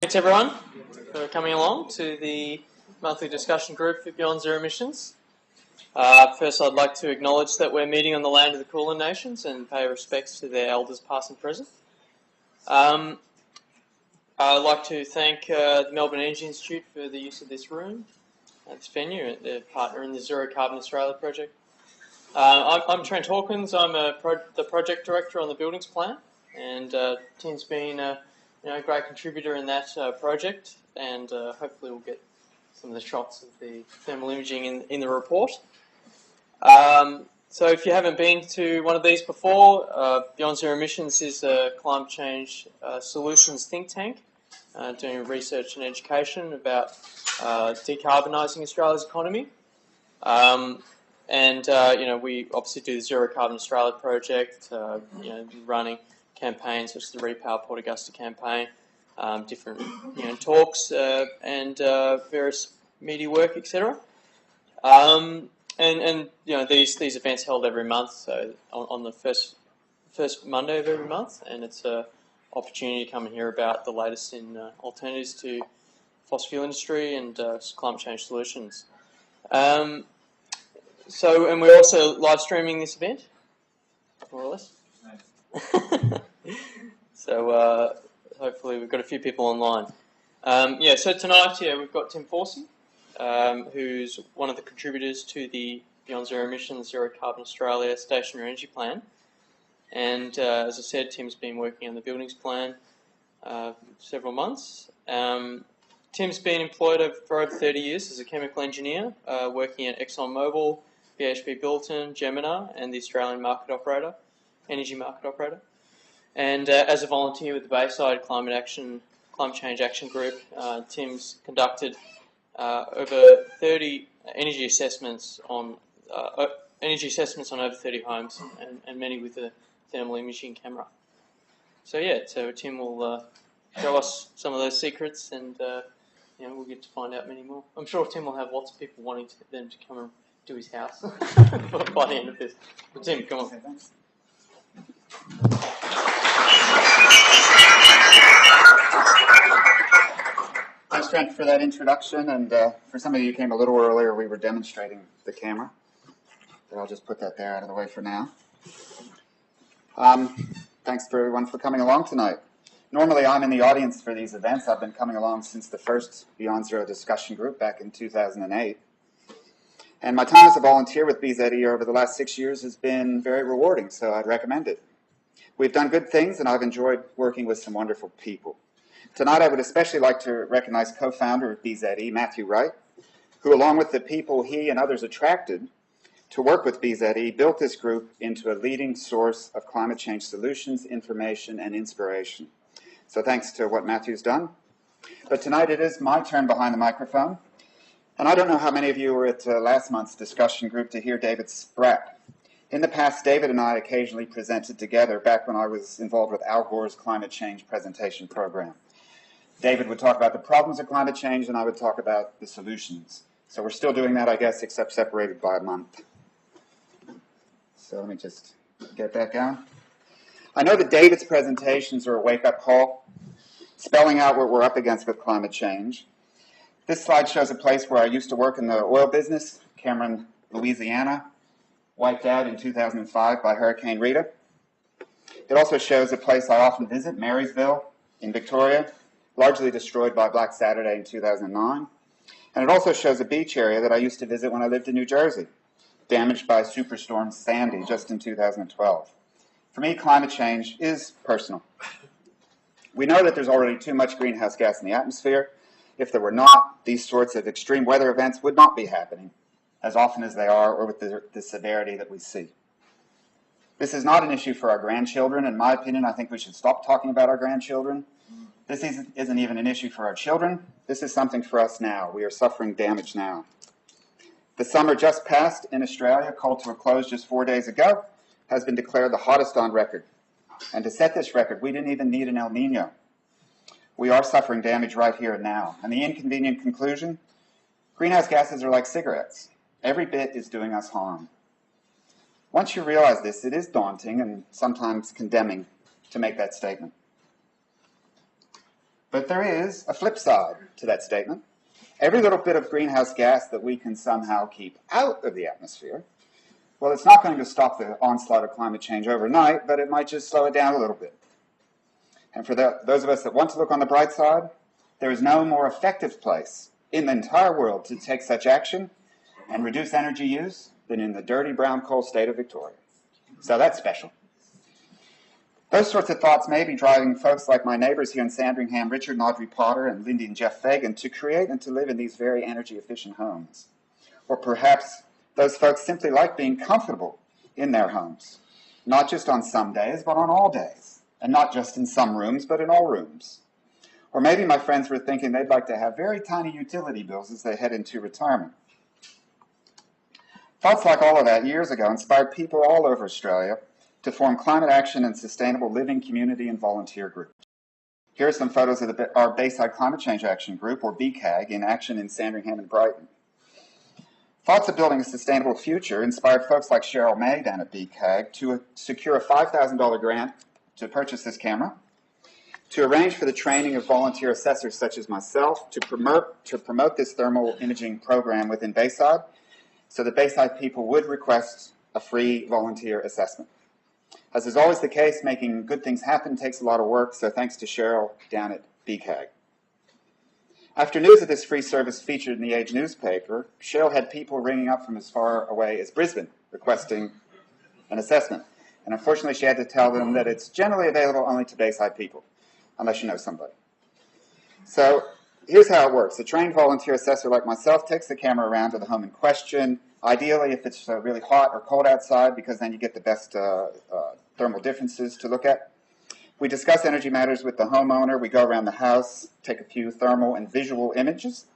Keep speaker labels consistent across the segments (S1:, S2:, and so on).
S1: Thanks everyone for coming along to the monthly discussion group for Beyond Zero Emissions. First I'd like to acknowledge that we're meeting on the land of the Kulin Nations and pay respects to their elders past and present. I'd like to thank the Melbourne Energy Institute for the use of this room, this venue, their partner in the Zero Carbon Australia project. I'm Trent Hawkins. I'm the project director on the buildings plan, and Tim's been a great contributor in that project, and hopefully we'll get some of the shots of the thermal imaging in the report. So if you haven't been to one of these before, Beyond Zero Emissions is a climate change solutions think tank doing research and education about decarbonising Australia's economy. We obviously do the Zero Carbon Australia project, running campaigns such as the Repower Port Augusta campaign, different talks and various media work, etc. These events held every month, so on the first Monday of every month, and it's an opportunity to come and hear about the latest in alternatives to fossil fuel industry and climate change solutions. And we're also live streaming this event, more or less. So hopefully we've got a few people online. So tonight, we've got Tim Forcey, who's one of the contributors to the Beyond Zero Emissions, Zero Carbon Australia Stationary Energy Plan. And as I said, Tim's been working on the buildings plan several months. Tim's been employed for over 30 years as a chemical engineer, working at ExxonMobil, BHP Billiton, Gemini, and the Australian Energy Market Operator. And as a volunteer with the Bayside Climate Change Action Group, Tim's conducted over 30 energy assessments on over 30 homes, and many with a thermal imaging camera. So Tim will show us some of those secrets, and we'll get to find out many more. I'm sure Tim will have lots of people wanting them to come and do his house by the end of this. But Tim, come on.
S2: Okay, thanks. Thanks, Trent, for that introduction. And for some of you who came a little earlier, we were demonstrating the camera. But I'll just put that there out of the way for now. Thanks for everyone for coming along tonight. Normally, I'm in the audience for these events. I've been coming along since the first Beyond Zero discussion group back in 2008. And my time as a volunteer with BZE over the last 6 years has been very rewarding, so I'd recommend it. We've done good things, and I've enjoyed working with some wonderful people. Tonight, I would especially like to recognize co-founder of BZE, Matthew Wright, who, along with the people he and others attracted to work with BZE, built this group into a leading source of climate change solutions, information, and inspiration. So thanks to what Matthew's done. But tonight, it is my turn behind the microphone. And I don't know how many of you were at last month's discussion group to hear David Spratt. In the past, David and I occasionally presented together back when I was involved with Al Gore's climate change presentation program. David would talk about the problems of climate change, and I would talk about the solutions. So we're still doing that, I guess, except separated by a month. So let me just get that going. I know that David's presentations are a wake-up call, spelling out what we're up against with climate change. This slide shows a place where I used to work in the oil business, Cameron, Louisiana, wiped out in 2005 by Hurricane Rita. It also shows a place I often visit, Marysville in Victoria, largely destroyed by Black Saturday in 2009. And it also shows a beach area that I used to visit when I lived in New Jersey, damaged by Superstorm Sandy just in 2012. For me, climate change is personal. We know that there's already too much greenhouse gas in the atmosphere. If there were not, these sorts of extreme weather events would not be happening as often as they are or with the severity that we see. This is not an issue for our grandchildren. In my opinion, I think we should stop talking about our grandchildren. This isn't even an issue for our children. This is something for us now. We are suffering damage now. The summer just passed in Australia, called to a close just 4 days ago, has been declared the hottest on record. And to set this record, we didn't even need an El Nino. We are suffering damage right here and now. And the inconvenient conclusion, greenhouse gases are like cigarettes. Every bit is doing us harm. Once you realize this, it is daunting and sometimes condemning to make that statement. But there is a flip side to that statement. Every little bit of greenhouse gas that we can somehow keep out of the atmosphere, well, it's not going to stop the onslaught of climate change overnight, but it might just slow it down a little bit. And for those of us that want to look on the bright side, there is no more effective place in the entire world to take such action and reduce energy use than in the dirty brown coal state of Victoria. So that's special. Those sorts of thoughts may be driving folks like my neighbors here in Sandringham, Richard and Audrey Potter, and Lindy and Jeff Fagan, to create and to live in these very energy-efficient homes. Or perhaps those folks simply like being comfortable in their homes, not just on some days, but on all days, and not just in some rooms, but in all rooms. Or maybe my friends were thinking they'd like to have very tiny utility bills as they head into retirement. Thoughts like all of that years ago inspired people all over Australia to form climate action and sustainable living community and volunteer groups. Here are some photos of our Bayside Climate Change Action Group, or BCAG, in action in Sandringham and Brighton. Thoughts of building a sustainable future inspired folks like Cheryl May down at BCAG to secure a $5,000 grant to purchase this camera, to arrange for the training of volunteer assessors such as myself, to promote this thermal imaging program within Bayside, so that Bayside people would request a free volunteer assessment. As is always the case, making good things happen takes a lot of work, so thanks to Cheryl down at BCAG. After news of this free service featured in the Age newspaper, Cheryl had people ringing up from as far away as Brisbane requesting an assessment. And unfortunately, she had to tell them that it's generally available only to Bayside people, unless you know somebody. So here's how it works. A trained volunteer assessor like myself takes the camera around to the home in question, ideally if it's really hot or cold outside, because then you get the best thermal differences to look at. We discuss energy matters with the homeowner. We go around the house, take a few thermal and visual images,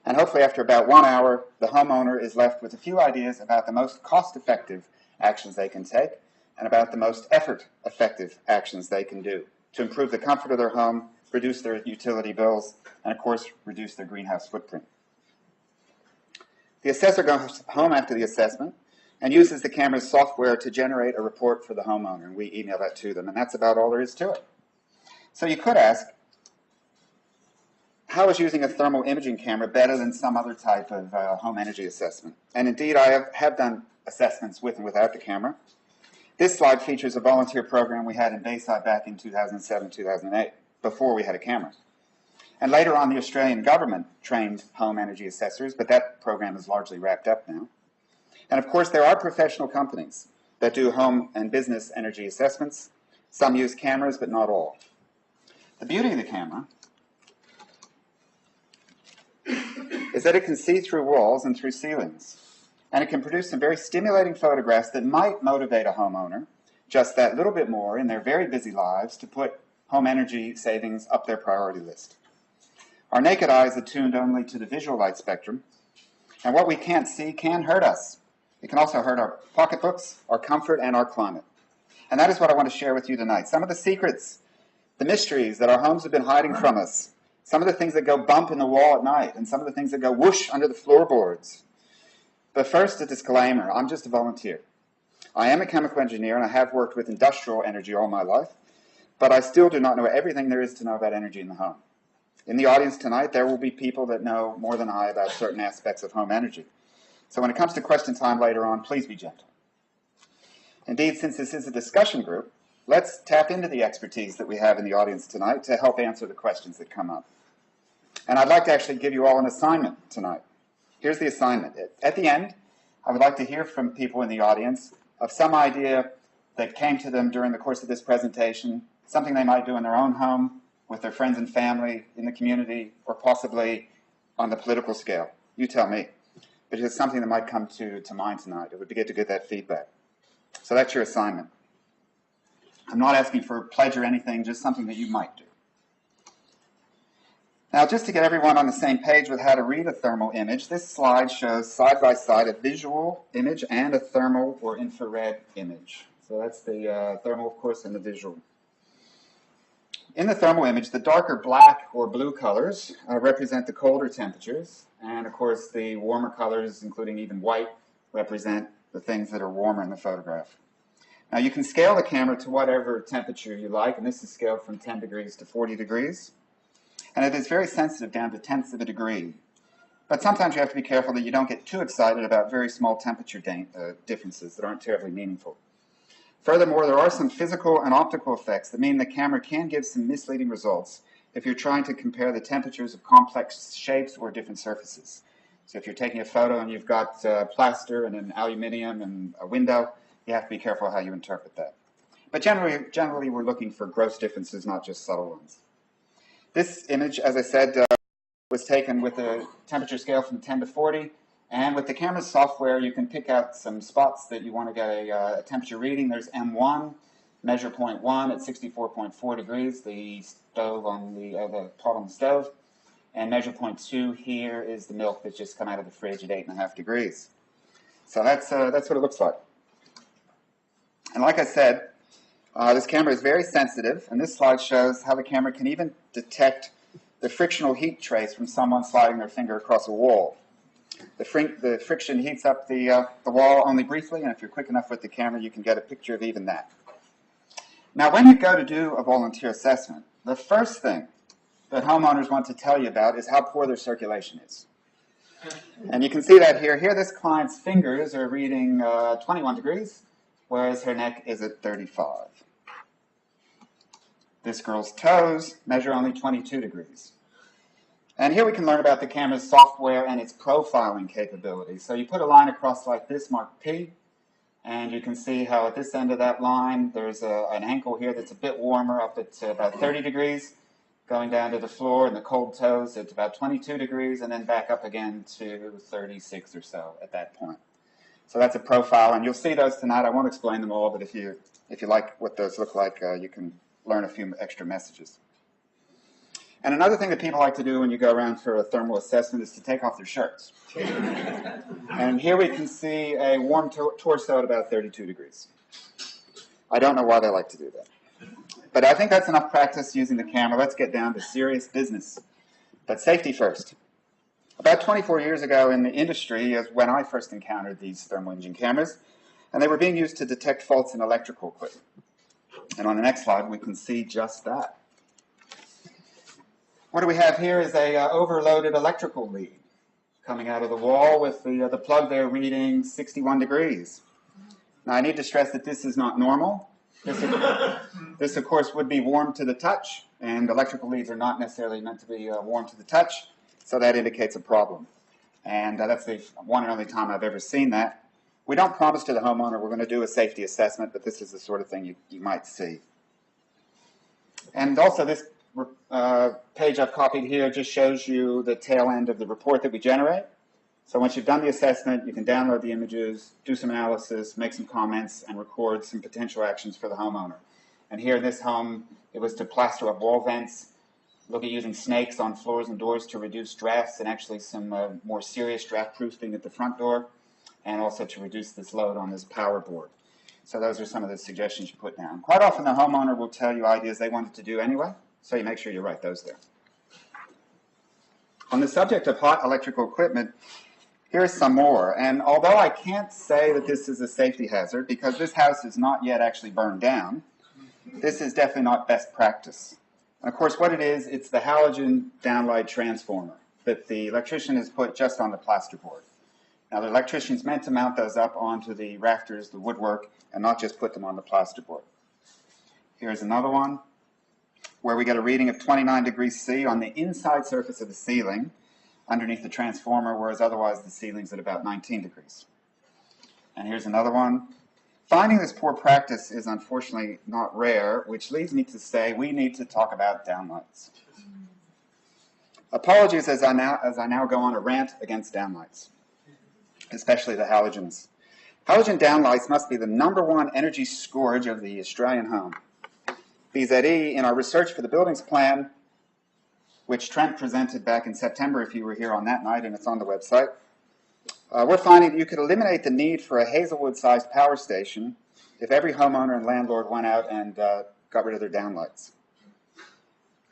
S2: and hopefully after about 1 hour, the homeowner is left with a few ideas about the most cost-effective actions they can take and about the most effort-effective actions they can do to improve the comfort of their home, reduce their utility bills, and of course, reduce their greenhouse footprint. The assessor goes home after the assessment and uses the camera's software to generate a report for the homeowner, and we email that to them, and that's about all there is to it. So you could ask, how is using a thermal imaging camera better than some other type of home energy assessment? And indeed, I have done assessments with and without the camera. This slide features a volunteer program we had in Bayside back in 2007-2008, before we had a camera. And later on, the Australian government trained home energy assessors, but that program is largely wrapped up now. And of course, there are professional companies that do home and business energy assessments. Some use cameras, but not all. The beauty of the camera is that it can see through walls and through ceilings. And it can produce some very stimulating photographs that might motivate a homeowner just that little bit more in their very busy lives to put home energy savings up their priority list. Our naked eye is attuned only to the visual light spectrum, and what we can't see can hurt us. It can also hurt our pocketbooks, our comfort, and our climate. And that is what I want to share with you tonight. Some of the secrets, the mysteries that our homes have been hiding from us, some of the things that go bump in the wall at night, and some of the things that go whoosh under the floorboards. But first, a disclaimer. I'm just a volunteer. I am a chemical engineer, and I have worked with industrial energy all my life, but I still do not know everything there is to know about energy in the home. In the audience tonight, there will be people that know more than I about certain aspects of home energy. So when it comes to question time later on, please be gentle. Indeed, since this is a discussion group, let's tap into the expertise that we have in the audience tonight to help answer the questions that come up. And I'd like to actually give you all an assignment tonight. Here's the assignment. At the end, I would like to hear from people in the audience of some idea that came to them during the course of this presentation, something they might do in their own home, with their friends and family, in the community, or possibly on the political scale. You tell me. But it's something that might come to mind tonight. It would be good to get that feedback. So that's your assignment. I'm not asking for a pledge or anything, just something that you might do. Now, just to get everyone on the same page with how to read a thermal image, this slide shows side by side a visual image and a thermal or infrared image. So that's the thermal, of course, and the visual. In the thermal image, the darker black or blue colors represent the colder temperatures, and of course the warmer colors, including even white, represent the things that are warmer in the photograph. Now you can scale the camera to whatever temperature you like, and this is scaled from 10 degrees to 40 degrees. And it is very sensitive down to tenths of a degree. But sometimes you have to be careful that you don't get too excited about very small temperature differences that aren't terribly meaningful. Furthermore, there are some physical and optical effects that mean the camera can give some misleading results if you're trying to compare the temperatures of complex shapes or different surfaces. So if you're taking a photo and you've got plaster and an aluminium and a window, you have to be careful how you interpret that. But generally we're looking for gross differences, not just subtle ones. This image, as I said, was taken with a temperature scale from 10 to 40. And with the camera's software, you can pick out some spots that you want to get a temperature reading. There's M1, measure point 1 at 64.4 degrees, the stove on the pot on the stove. And measure point 2 here is the milk that's just come out of the fridge at 8.5 degrees. So that's what it looks like. And like I said, this camera is very sensitive, and this slide shows how the camera can even detect the frictional heat trace from someone sliding their finger across a wall. The friction heats up the wall only briefly, and if you're quick enough with the camera, you can get a picture of even that. Now, when you go to do a volunteer assessment, the first thing that homeowners want to tell you about is how poor their circulation is. And you can see that here. Here, this client's fingers are reading 21 degrees, whereas her neck is at 35. This girl's toes measure only 22 degrees. And here we can learn about the camera's software and its profiling capabilities. So you put a line across like this, marked P, and you can see how at this end of that line, there's an ankle here that's a bit warmer, up at about 30 degrees, going down to the floor, and the cold toes at about 22 degrees, and then back up again to 36 or so at that point. So that's a profile, and you'll see those tonight. I won't explain them all, but if you like what those look like, you can learn a few extra messages. And another thing that people like to do when you go around for a thermal assessment is to take off their shirts. And here we can see a warm torso at about 32 degrees. I don't know why they like to do that. But I think that's enough practice using the camera. Let's get down to serious business. But safety first. About 24 years ago in the industry is when I first encountered these thermal imaging cameras, and they were being used to detect faults in electrical equipment. And on the next slide, we can see just that. What do we have here is a overloaded electrical lead coming out of the wall with the plug there reading 61 degrees. Now, I need to stress that this is not normal. This, of course, would be warm to the touch, and electrical leads are not necessarily meant to be warm to the touch, so that indicates a problem. And that's the one and only time I've ever seen that. We don't promise to the homeowner we're going to do a safety assessment, but this is the sort of thing you might see. And also this page I've copied here just shows you the tail end of the report that we generate. So once you've done the assessment, you can download the images, do some analysis, make some comments, and record some potential actions for the homeowner. And here in this home, it was to plaster up wall vents, look at using snakes on floors and doors to reduce drafts, and actually some more serious draft proofing at the front door, and also to reduce this load on this power board. So those are some of the suggestions you put down. Quite often the homeowner will tell you ideas they wanted to do anyway, so you make sure you write those there. On the subject of hot electrical equipment, here's some more. And although I can't say that this is a safety hazard, because this house is not yet actually burned down, this is definitely not best practice. And of course, what it is, it's the halogen downlight transformer that the electrician has put just on the plasterboard. Now, the electrician's meant to mount those up onto the rafters, the woodwork, and not just put them on the plasterboard. Here's another one where we get a reading of 29 degrees C on the inside surface of the ceiling underneath the transformer, whereas otherwise the ceiling's at about 19 degrees. And here's another one. Finding this poor practice is unfortunately not rare, which leads me to say we need to talk about downlights. Apologies as I now go on a rant against downlights, especially the halogens. Halogen downlights must be the #1 energy scourge of the Australian home. BZE, in our research for the buildings plan, which Trent presented back in September if you were here on that night, and it's on the website, we're finding that you could eliminate the need for a Hazelwood-sized power station if every homeowner and landlord went out and got rid of their downlights.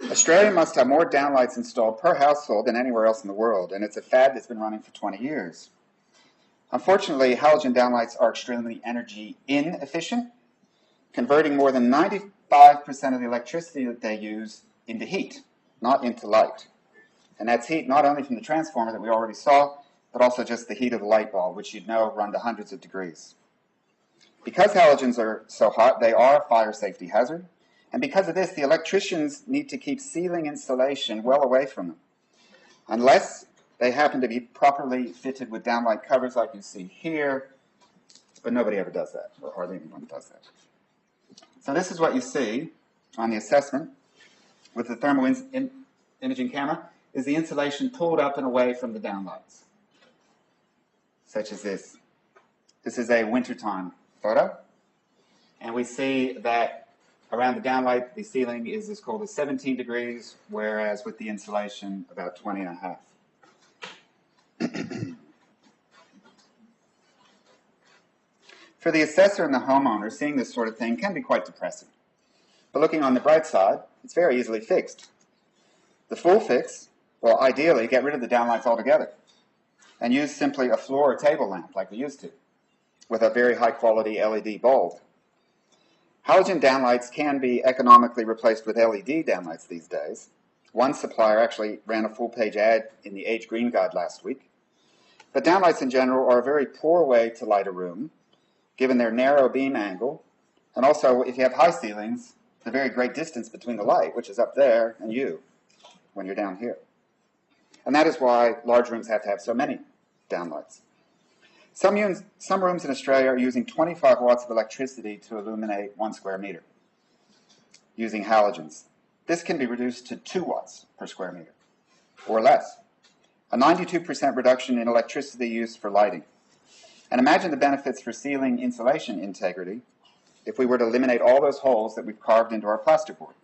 S2: Australia must have more downlights installed per household than anywhere else in the world, and it's a fad that's been running for 20 years. Unfortunately, halogen downlights are extremely energy inefficient, converting more than 95% of the electricity that they use into heat. not into light. And that's heat not only from the transformer that we already saw, but also just the heat of the light bulb, which you'd know run to hundreds of degrees. Because halogens are so hot, they are a fire safety hazard. And because of this, the electricians need to keep ceiling insulation well away from them, unless they happen to be properly fitted with downlight covers like you see here, but nobody ever does that, or hardly anyone does that. So this is what you see on the assessment with the thermal imaging camera, is the insulation pulled up and away from the downlights, such as this. This is a wintertime photo, and we see that around the downlight, the ceiling is as cold as 17 degrees, whereas with the insulation, about 20 and a half. For the assessor and the homeowner, seeing this sort of thing can be quite depressing. But looking on the bright side, it's very easily fixed. The full fix will ideally get rid of the downlights altogether and use simply a floor or table lamp like we used to, with a very high quality LED bulb. Halogen downlights can be economically replaced with LED downlights these days. One supplier actually ran a full-page ad in the Age Green Guide last week. But downlights in general are a very poor way to light a room, given their narrow beam angle, and also, if you have high ceilings, the very great distance between the light, which is up there, and you, when you're down here. And that is why large rooms have to have so many downlights. Some rooms in Australia are using 25 watts of electricity to illuminate 1 square meter using halogens. This can be reduced to 2 watts per square meter, or less. A 92% reduction in electricity use for lighting. And imagine the benefits for ceiling insulation integrity if we were to eliminate all those holes that we've carved into our plasterboard.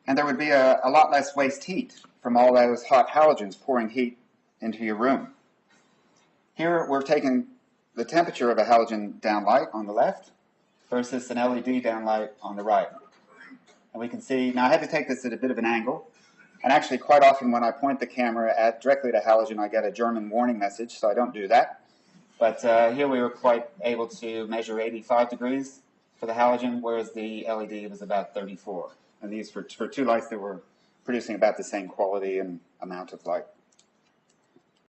S2: And there would be a lot less waste heat from all those hot halogens pouring heat into your room. Here we're taking the temperature of a halogen downlight on the left versus an LED downlight on the right. And we can see, now I had to take this at a bit of an angle, and actually quite often when I point the camera directly to halogen, I get a German warning message, so I don't do that. But here we were quite able to measure 85 degrees for the halogen, whereas the LED was about 34. And these for two lights that were producing about the same quality and amount of light.